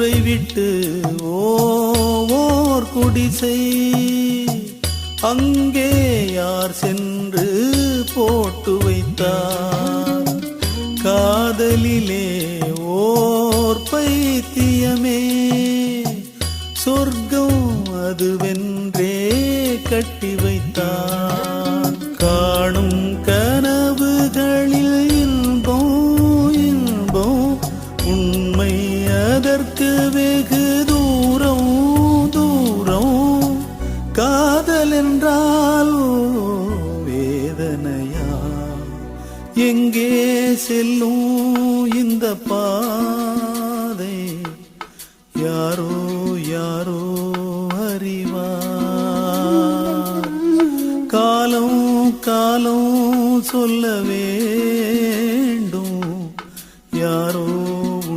ஊரை விட்டு ஓர் குடிசை, அங்கே யார் சென்று போட்டு வைத்தார்? காதலிலே ஓர் பைத்தியமே, சொர்க்கம் அதுவென்றே கட்டி வைத்தான். காணும் கனவுகளில் இன்பம் இன்பம், உண்மை அதற்கு வெகு தூரம் தூரம். காதல் என்றால் வேதனையா? எங்கே செல்லும் இந்த பாதை? யாரோ யாரோ அறிவார். காலம் காலம் சொல்ல வேண்டும்.